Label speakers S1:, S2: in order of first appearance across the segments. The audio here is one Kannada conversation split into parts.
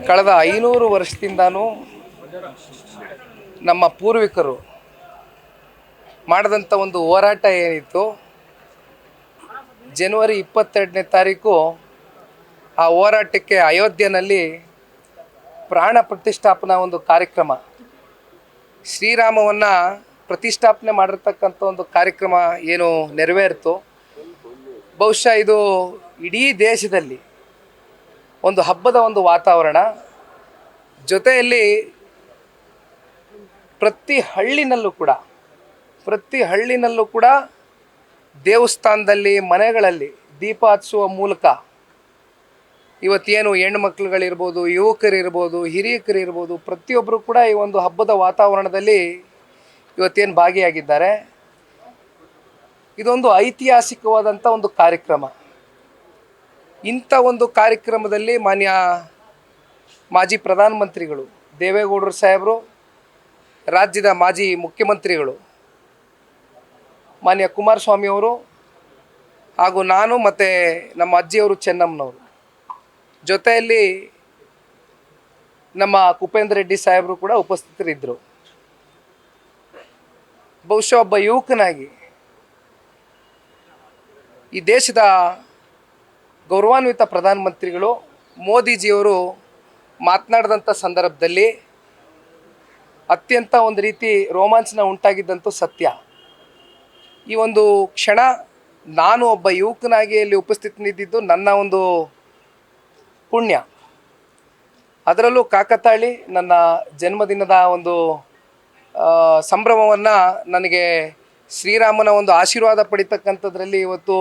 S1: ಕಳೆದ 500 ವರ್ಷದಿಂದನೂ ನಮ್ಮ ಪೂರ್ವಿಕರು ಮಾಡಿದಂಥ ಒಂದು ಹೋರಾಟ ಏನಿತ್ತು, ಜನವರಿ 22ನೇ ತಾರೀಕು ಆ ಹೋರಾಟಕ್ಕೆ ಅಯೋಧ್ಯೆಯಲ್ಲಿ ಪ್ರಾಣ ಪ್ರತಿಷ್ಠಾಪನಾ ಒಂದು ಕಾರ್ಯಕ್ರಮ, ಶ್ರೀರಾಮವನ್ನು ಪ್ರತಿಷ್ಠಾಪನೆ ಮಾಡಿರ್ತಕ್ಕಂಥ ಒಂದು ಕಾರ್ಯಕ್ರಮ ಏನು ನೆರವೇರಿತು. ಬಹುಶಃ ಇದು ಇಡೀ ದೇಶದಲ್ಲಿ ಒಂದು ಹಬ್ಬದ ಒಂದು ವಾತಾವರಣ, ಜೊತೆಯಲ್ಲಿ ಪ್ರತಿ ಹಳ್ಳಿನಲ್ಲೂ ಕೂಡ ದೇವಸ್ಥಾನದಲ್ಲಿ, ಮನೆಗಳಲ್ಲಿ ದೀಪ ಹಚ್ಚುವ ಮೂಲಕ ಇವತ್ತೇನು ಹೆಣ್ಮಕ್ಳುಗಳಿರ್ಬೋದು, ಯುವಕರಿರ್ಬೋದು, ಹಿರಿಯಕರಿರ್ಬೋದು, ಪ್ರತಿಯೊಬ್ಬರು ಕೂಡ ಈ ಒಂದು ಹಬ್ಬದ ವಾತಾವರಣದಲ್ಲಿ ಇವತ್ತೇನು ಭಾಗಿಯಾಗಿದ್ದಾರೆ. ಇದೊಂದು ಐತಿಹಾಸಿಕವಾದಂಥ ಒಂದು ಕಾರ್ಯಕ್ರಮ. ಇಂಥ ಒಂದು ಕಾರ್ಯಕ್ರಮದಲ್ಲಿ ಮಾನ್ಯ ಮಾಜಿ ಪ್ರಧಾನಮಂತ್ರಿಗಳು ದೇವೇಗೌಡರು ಸಾಹೇಬರು, ರಾಜ್ಯದ ಮಾಜಿ ಮುಖ್ಯಮಂತ್ರಿಗಳು ಮಾನ್ಯ ಕುಮಾರಸ್ವಾಮಿ ಅವರು, ಹಾಗೂ ನಾನು ಮತ್ತು ನಮ್ಮ ಅಜ್ಜಿಯವರು ಚೆನ್ನಮ್ಮನವರು, ಜೊತೆಯಲ್ಲಿ ನಮ್ಮ ಕುಪೇಂದ್ರ ರೆಡ್ಡಿ ಸಾಹೇಬರು ಕೂಡ ಉಪಸ್ಥಿತರಿದ್ದರು. ಬಹುಶಃ ಒಬ್ಬ ಯುವಕನಾಗಿ ಈ ದೇಶದ ಗೌರವಾನ್ವಿತ ಪ್ರಧಾನಮಂತ್ರಿಗಳು ಮೋದಿಜಿಯವರು ಮಾತನಾಡಿದಂಥ ಸಂದರ್ಭದಲ್ಲಿ ಅತ್ಯಂತ ಒಂದು ರೀತಿ ರೋಮಾಂಚನ ಉಂಟಾಗಿದ್ದಂತೂ ಸತ್ಯ. ಈ ಒಂದು ಕ್ಷಣ ನಾನು ಒಬ್ಬ ಯುವಕನಾಗಿ ಇಲ್ಲಿ ಉಪಸ್ಥಿತನಿದ್ದು ನನ್ನ ಒಂದು ಪುಣ್ಯ. ಅದರಲ್ಲೂ ಕಾಕತಾಳಿ ನನ್ನ ಜನ್ಮದಿನದ ಒಂದು ಸಂಭ್ರಮವನ್ನು ನನಗೆ ಶ್ರೀರಾಮನ ಒಂದು ಆಶೀರ್ವಾದ ಪಡಿತಕ್ಕಂಥದ್ರಲ್ಲಿ ಇವತ್ತು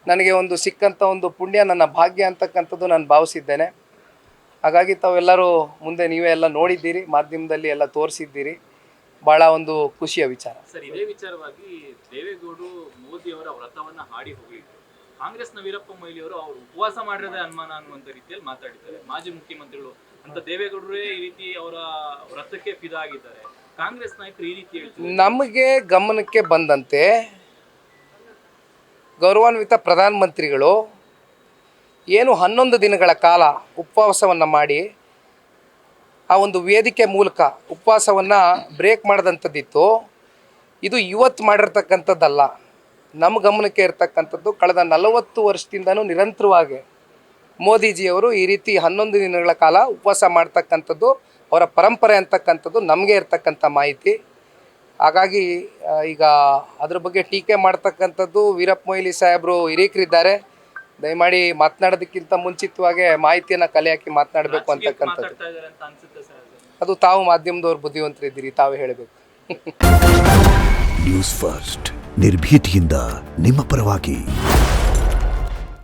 S1: ನನಗೆ ಒಂದು ಸಿಕ್ಕಂಥ ಒಂದು ಪುಣ್ಯ, ನನ್ನ ಭಾಗ್ಯ ಅಂತಕ್ಕಂಥದ್ದು ನಾನು ಭಾವಿಸಿದ್ದೇನೆ. ಹಾಗಾಗಿ ತಾವೆಲ್ಲರೂ ಮುಂದೆ ನೀವೇ ಎಲ್ಲ ನೋಡಿದ್ದೀರಿ, ಮಾಧ್ಯಮದಲ್ಲಿ ಎಲ್ಲ ತೋರಿಸಿದ್ದೀರಿ, ಭಾಳ ಒಂದು ಖುಷಿಯ ವಿಚಾರ.
S2: ಸರ್, ಇದೇ ವಿಚಾರವಾಗಿ ದೇವೇಗೌಡರು ಮೋದಿಯವರ ವ್ರತವನ್ನು ಹಾಡಿ ಹೋಗಿದ್ರು. ಕಾಂಗ್ರೆಸ್ನ ವೀರಪ್ಪ ಮೊಯ್ಲಿಯವರು ಅವರು ಉಪವಾಸ ಮಾಡಿರೋದೇ ಅನುಮಾನ ಅನ್ನುವಂಥ ರೀತಿಯಲ್ಲಿ ಮಾತಾಡಿದ್ದಾರೆ. ಮಾಜಿ ಮುಖ್ಯಮಂತ್ರಿಗಳು ಅಂತ ದೇವೇಗೌಡರೇ ಈ ರೀತಿ ಅವರ ವ್ರತಕ್ಕೆ ಫಿದಾ ಆಗಿದ್ದಾರೆ. ಕಾಂಗ್ರೆಸ್ ನಾಯಕರು ಈ ರೀತಿ ಹೇಳ್ತಾರೆ.
S1: ನಮಗೆ ಗಮನಕ್ಕೆ ಬಂದಂತೆ ಗೌರವಾನ್ವಿತ ಪ್ರಧಾನಮಂತ್ರಿಗಳು ಏನು 11 ದಿನಗಳ ಕಾಲ ಉಪವಾಸವನ್ನು ಮಾಡಿ ಆ ಒಂದು ವೇದಿಕೆ ಮೂಲಕ ಉಪವಾಸವನ್ನು ಬ್ರೇಕ್ ಮಾಡಿದಂಥದ್ದಿತ್ತು. ಇದು ಇವತ್ತು ಮಾಡಿರ್ತಕ್ಕಂಥದ್ದಲ್ಲ. ನಮ್ಮ ಗಮನಕ್ಕೆ ಇರ್ತಕ್ಕಂಥದ್ದು ಕಳೆದ 40 ವರ್ಷದಿಂದನೂ ನಿರಂತರವಾಗಿ ಮೋದಿಜಿಯವರು ಈ ರೀತಿ 11 ದಿನಗಳ ಕಾಲ ಉಪವಾಸ ಮಾಡ್ತಕ್ಕಂಥದ್ದು ಅವರ ಪರಂಪರೆ ಅಂತಕ್ಕಂಥದ್ದು ನಮಗೆ ಇರ್ತಕ್ಕಂಥ ಮಾಹಿತಿ. ಹಾಗಾಗಿ ಈಗ ಅದ್ರ ಬಗ್ಗೆ ಟೀಕೆ ಮಾಡ್ತಕ್ಕಂಥದ್ದು ವೀರಪ್ಪ ಮೊಯ್ಲಿ ಸಾಹೇಬರು ಹಿರಿಯಕರಿದ್ದಾರೆ. ದಯಮಾಡಿ ಮಾತನಾಡೋದಕ್ಕಿಂತ ಮುಂಚಿತವಾಗಿ ಮಾಹಿತಿಯನ್ನು ಕಲೆ ಹಾಕಿ ಮಾತನಾಡಬೇಕು ಅಂತಕ್ಕಂಥದ್ದು. ಅದು ತಾವು ಮಾಧ್ಯಮದವ್ರು ಬುದ್ಧಿವಂತರಿದ್ದೀರಿ, ತಾವೇ ಹೇಳಬೇಕು.
S3: ನ್ಯೂಸ್ ಫಸ್ಟ್ ನಿರ್ಭೀತಿಯಿಂದ ನಿಮ್ಮ ಪರವಾಗಿ.